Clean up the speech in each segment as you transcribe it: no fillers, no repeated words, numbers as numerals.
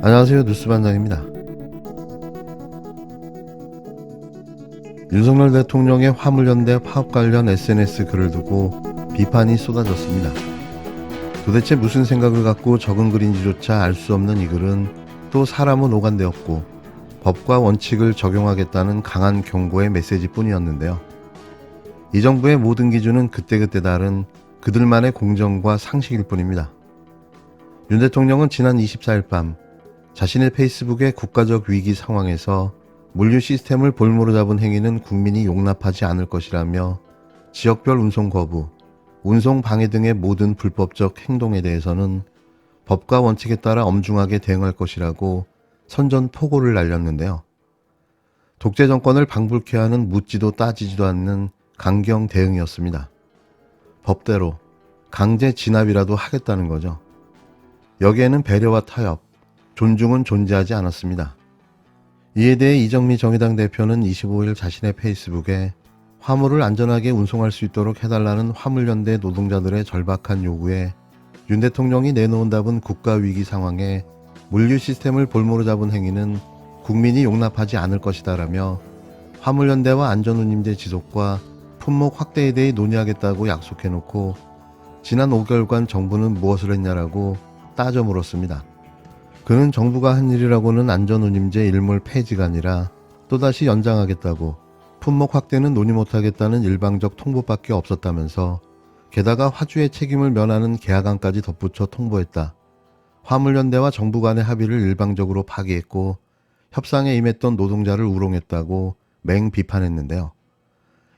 안녕하세요. 뉴스반장입니다. 윤석열 대통령의 화물연대 파업 관련 SNS 글을 두고 비판이 쏟아졌습니다. 도대체 무슨 생각을 갖고 적은 글인지조차 알 수 없는 이 글은 또 사람은 오간되었고 법과 원칙을 적용하겠다는 강한 경고의 메시지뿐이었는데요. 이 정부의 모든 기준은 그때그때 다른 그들만의 공정과 상식일 뿐입니다. 윤 대통령은 지난 24일 밤 자신의 페이스북에 국가적 위기 상황에서 물류 시스템을 볼모로 잡은 행위는 국민이 용납하지 않을 것이라며 지역별 운송 거부, 운송 방해 등의 모든 불법적 행동에 대해서는 법과 원칙에 따라 엄중하게 대응할 것이라고 선전포고를 날렸는데요. 독재 정권을 방불케 하는 묻지도 따지지도 않는 강경 대응이었습니다. 법대로 강제 진압이라도 하겠다는 거죠. 여기에는 배려와 타협, 존중은 존재하지 않았습니다. 이에 대해 이정미 정의당 대표는 25일 자신의 페이스북에 화물을 안전하게 운송할 수 있도록 해달라는 화물연대 노동자들의 절박한 요구에 윤 대통령이 내놓은 답은 국가위기 상황에 물류 시스템을 볼모로 잡은 행위는 국민이 용납하지 않을 것이다 라며 화물연대와 안전운임제 지속과 품목 확대에 대해 논의하겠다고 약속해놓고 지난 5개월간 정부는 무엇을 했냐라고 따져 물었습니다. 그는 정부가 한 일이라고는 안전운임제 일몰 폐지가 아니라 또다시 연장하겠다고 품목 확대는 논의 못하겠다는 일방적 통보밖에 없었다면서 게다가 화주의 책임을 면하는 계약안까지 덧붙여 통보했다. 화물연대와 정부 간의 합의를 일방적으로 파기했고 협상에 임했던 노동자를 우롱했다고 맹비판했는데요.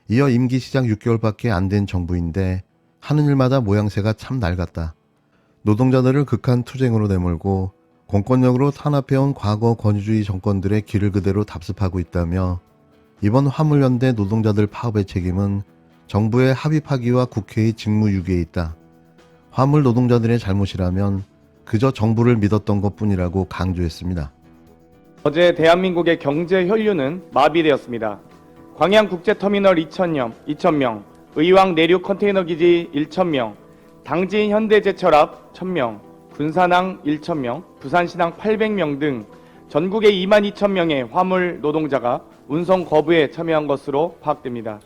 이어 임기 시작 6개월밖에 안 된 정부인데 하는 일마다 모양새가 참 낡았다. 노동자들을 극한 투쟁으로 내몰고 공권력으로 탄압해온 과거 권위주의 정권들의 길을 그대로 답습하고 있다며 이번 화물연대 노동자들 파업의 책임은 정부의 합의 파기와 국회의 직무유기에 있다. 화물 노동자들의 잘못이라면 그저 정부를 믿었던 것뿐이라고 강조했습니다. 어제 대한민국의 경제 혈류는 마비되었습니다. 광양국제터미널 2,000명, 의왕 내륙 컨테이너기지 1,000명, 당진 현대제철업 1,000명, 군산항 1,000명, 부산신항 800명 등 전국의 22,000명의 화물 노동자가 운송 거부에 참여한 것으로 파악됩니다.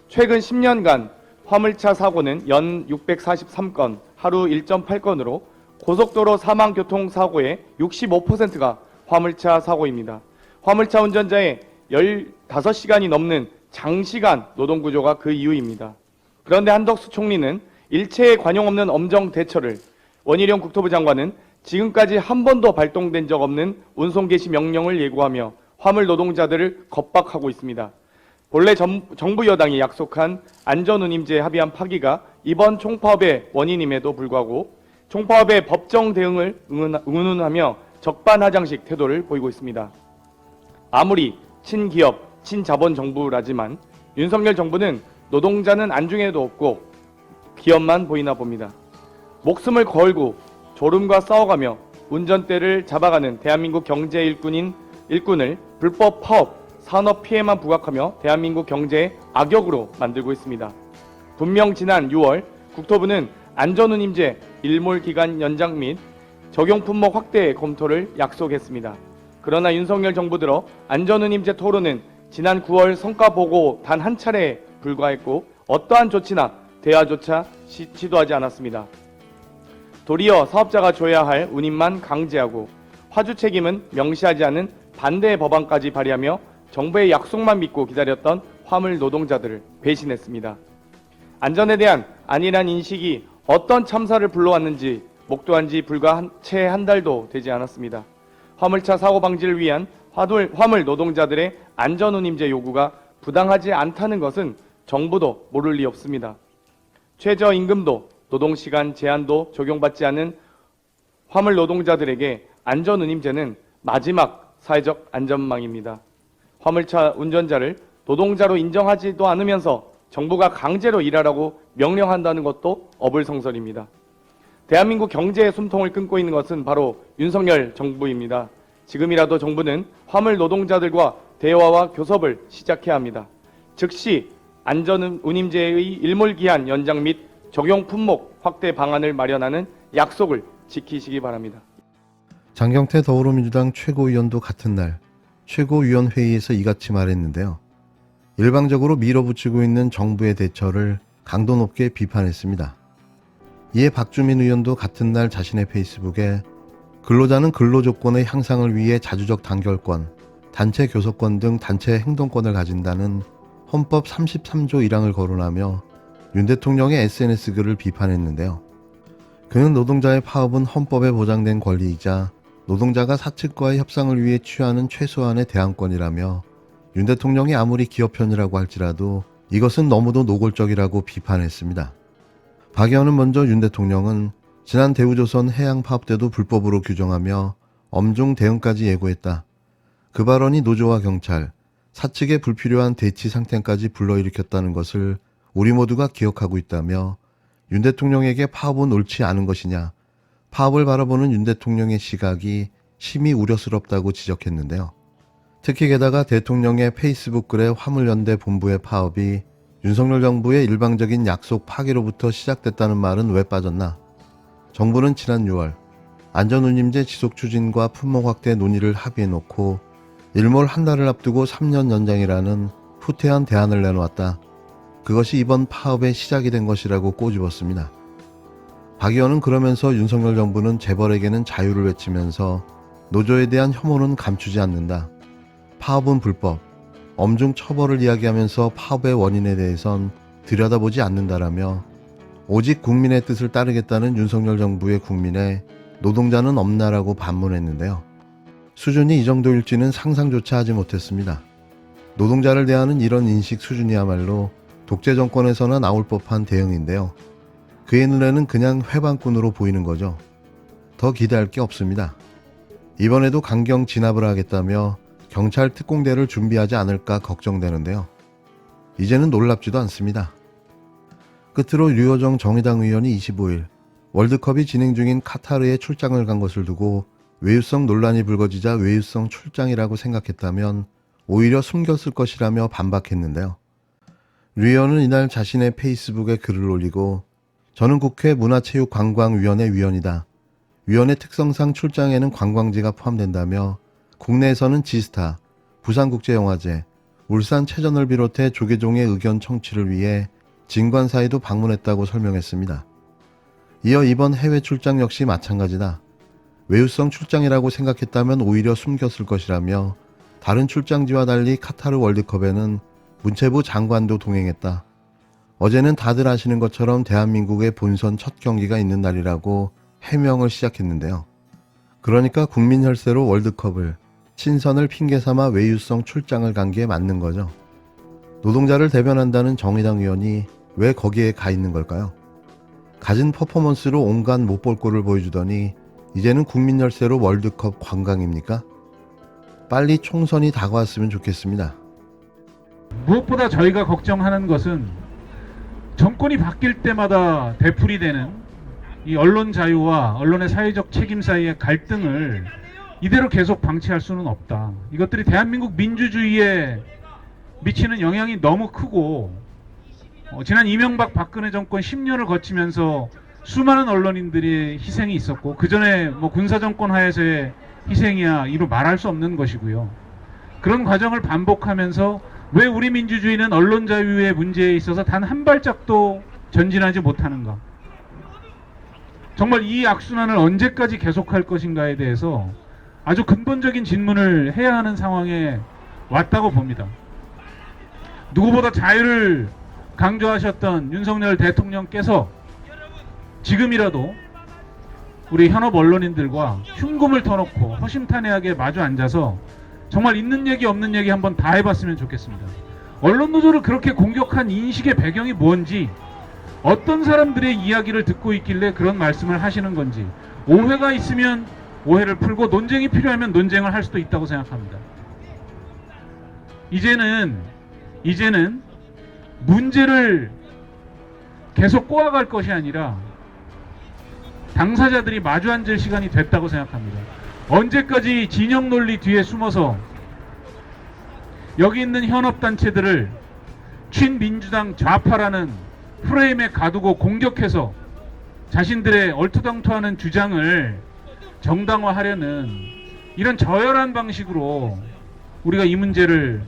최근 10년간 화물차 사고는 연 643건, 하루 1.8건으로 고속도로 사망교통사고의 65%가 화물차 사고입니다. 화물차 운전자의 15시간이 넘는 장시간 노동구조가 그 이유입니다. 그런데 한덕수 총리는 일체의 관용 없는 엄정 대처를, 원희룡 국토부 장관은 지금까지 한 번도 발동된 적 없는 운송 개시 명령을 예고하며 화물 노동자들을 겁박하고 있습니다. 본래 정부 여당이 약속한 안전운임제 합의안 파기가 이번 총파업의 원인임에도 불구하고 총파업의 법정 대응을 운운하며 적반하장식 태도를 보이고 있습니다. 아무리 친기업, 친자본 정부라지만 윤석열 정부는 노동자는 안중에도 없고 기업만 보이나 봅니다. 목숨을 걸고 졸음과 싸워가며 운전대를 잡아가는 대한민국 경제 일꾼을 불법 파업, 산업 피해만 부각하며 대한민국 경제의 악역으로 만들고 있습니다. 분명 지난 6월 국토부는 안전운임제 일몰 기간 연장 및 적용 품목 확대 검토를 약속했습니다. 그러나 윤석열 정부 들어 안전운임제 토론은 지난 9월 성과 보고 단 한 차례에 불과했고 어떠한 조치나 대화조차 시도하지 않았습니다. 도리어 사업자가 줘야 할 운임만 강제하고 화주 책임은 명시하지 않은 반대의 법안까지 발의하며 정부의 약속만 믿고 기다렸던 화물 노동자들을 배신했습니다. 안전에 대한 안일한 인식이 어떤 참사를 불러왔는지 목도한 지 불과 채 한 달도 되지 않았습니다. 화물차 사고 방지를 위한 화물 노동자들의 안전운임제 요구가 부당하지 않다는 것은 정부도 모를 리 없습니다. 최저임금도 노동시간 제한도 적용받지 않은 화물 노동자들에게 안전운임제는 마지막 사회적 안전망입니다. 화물차 운전자를 노동자로 인정하지도 않으면서 정부가 강제로 일하라고 명령한다는 것도 어불성설입니다. 대한민국 경제의 숨통을 끊고 있는 것은 바로 윤석열 정부입니다. 지금이라도 정부는 화물 노동자들과 대화와 교섭을 시작해야 합니다. 즉시 안전운임제의 일몰기한 연장 및 적용 품목 확대 방안을 마련하는 약속을 지키시기 바랍니다. 장경태 더불어민주당 최고위원도 같은 날 최고위원회의에서 이같이 말했는데요. 일방적으로 밀어붙이고 있는 정부의 대처를 강도 높게 비판했습니다. 이에 박주민 의원도 같은 날 자신의 페이스북에 근로자는 근로조건의 향상을 위해 자주적 단결권, 단체 교섭권 등 단체 행동권을 가진다는 헌법 33조 1항을 거론하며 윤 대통령의 SNS 글을 비판했는데요. 그는 노동자의 파업은 헌법에 보장된 권리이자 노동자가 사측과의 협상을 위해 취하는 최소한의 대항권이라며 윤 대통령이 아무리 기업 편이라고 할지라도 이것은 너무도 노골적이라고 비판했습니다. 박 의원은 먼저 윤 대통령은 지난 대우조선 해양 파업 때도 불법으로 규정하며 엄중 대응까지 예고했다. 그 발언이 노조와 경찰, 사측의 불필요한 대치 상태까지 불러일으켰다는 것을 우리 모두가 기억하고 있다며 윤 대통령에게 파업은 옳지 않은 것이냐, 파업을 바라보는 윤 대통령의 시각이 심히 우려스럽다고 지적했는데요. 특히 게다가 대통령의 페이스북 글에 화물연대 본부의 파업이 윤석열 정부의 일방적인 약속 파기로부터 시작됐다는 말은 왜 빠졌나? 정부는 지난 6월 안전운임제 지속 추진과 품목 확대 논의를 합의해놓고 일몰 한 달을 앞두고 3년 연장이라는 후퇴한 대안을 내놓았다. 그것이 이번 파업의 시작이 된 것이라고 꼬집었습니다. 박 의원은 그러면서 윤석열 정부는 재벌에게는 자유를 외치면서 노조에 대한 혐오는 감추지 않는다. 파업은 불법, 엄중 처벌을 이야기하면서 파업의 원인에 대해선 들여다보지 않는다라며 오직 국민의 뜻을 따르겠다는 윤석열 정부의 국민에 노동자는 없나라고 반문했는데요. 수준이 이 정도일지는 상상조차 하지 못했습니다. 노동자를 대하는 이런 인식 수준이야말로 독재 정권에서나 나올 법한 대응인데요. 그의 눈에는 그냥 회방꾼으로 보이는 거죠. 더 기대할 게 없습니다. 이번에도 강경 진압을 하겠다며 경찰 특공대를 준비하지 않을까 걱정되는데요. 이제는 놀랍지도 않습니다. 끝으로 류호정 정의당 의원이 25일 월드컵이 진행 중인 카타르에 출장을 간 것을 두고 외유성 논란이 불거지자 외유성 출장이라고 생각했다면 오히려 숨겼을 것이라며 반박했는데요. 류 의원은 이날 자신의 페이스북에 글을 올리고 저는 국회 문화체육관광위원회 위원이다. 위원회 특성상 출장에는 관광지가 포함된다며 국내에서는 지스타, 부산국제영화제, 울산 체전을 비롯해 조계종의 의견 청취를 위해 진관사에도 방문했다고 설명했습니다. 이어 이번 해외 출장 역시 마찬가지다. 외유성 출장이라고 생각했다면 오히려 숨겼을 것이라며 다른 출장지와 달리 카타르 월드컵에는 문체부 장관도 동행했다. 어제는 다들 아시는 것처럼 대한민국의 본선 첫 경기가 있는 날이라고 해명을 시작했는데요. 그러니까 국민 혈세로 월드컵을, 친선을 핑계삼아 외유성 출장을 간 게 맞는 거죠. 노동자를 대변한다는 정의당 의원이 왜 거기에 가 있는 걸까요? 가진 퍼포먼스로 온갖 못볼 꼴을 보여주더니 이제는 국민 혈세로 월드컵 관광입니까? 빨리 총선이 다가왔으면 좋겠습니다. 무엇보다 저희가 걱정하는 것은 정권이 바뀔 때마다 되풀이되는 이 언론 자유와 언론의 사회적 책임 사이의 갈등을 이대로 계속 방치할 수는 없다. 이것들이 대한민국 민주주의에 미치는 영향이 너무 크고 지난 이명박 박근혜 정권 10년을 거치면서 수많은 언론인들의 희생이 있었고 그 전에 군사정권 하에서의 희생이야 이루 말할 수 없는 것이고요. 그런 과정을 반복하면서 왜 우리 민주주의는 언론 자유의 문제에 있어서 단 한 발짝도 전진하지 못하는가? 정말 이 악순환을 언제까지 계속할 것인가에 대해서 아주 근본적인 질문을 해야 하는 상황에 왔다고 봅니다. 누구보다 자유를 강조하셨던 윤석열 대통령께서 지금이라도 우리 현업 언론인들과 흉금을 터놓고 허심탄회하게 마주 앉아서 정말 있는 얘기 없는 얘기 한번 다 해봤으면 좋겠습니다. 언론 노조를 그렇게 공격한 인식의 배경이 뭔지, 어떤 사람들의 이야기를 듣고 있길래 그런 말씀을 하시는 건지, 오해가 있으면 오해를 풀고 논쟁이 필요하면 논쟁을 할 수도 있다고 생각합니다. 이제는 문제를 계속 꼬아갈 것이 아니라 당사자들이 마주 앉을 시간이 됐다고 생각합니다. 언제까지 진영 논리 뒤에 숨어서 여기 있는 현업단체들을 친민주당 좌파라는 프레임에 가두고 공격해서 자신들의 얼토당토하는 주장을 정당화하려는 이런 저열한 방식으로 우리가 이 문제를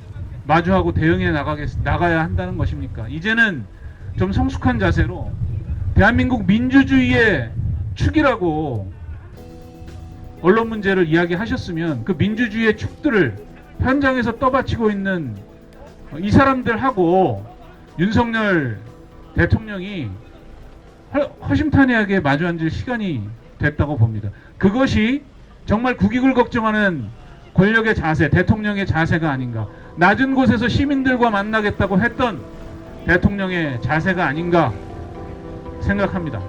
마주하고 대응해 나가야 한다는 것입니까? 이제는 좀 성숙한 자세로 대한민국 민주주의의 축이라고 언론 문제를 이야기하셨으면 그 민주주의의 축들을 현장에서 떠받치고 있는 이 사람들하고 윤석열 대통령이 허심탄회하게 마주 앉을 시간이 됐다고 봅니다. 그것이 정말 국익을 걱정하는 권력의 자세, 대통령의 자세가 아닌가. 낮은 곳에서 시민들과 만나겠다고 했던 대통령의 자세가 아닌가 생각합니다.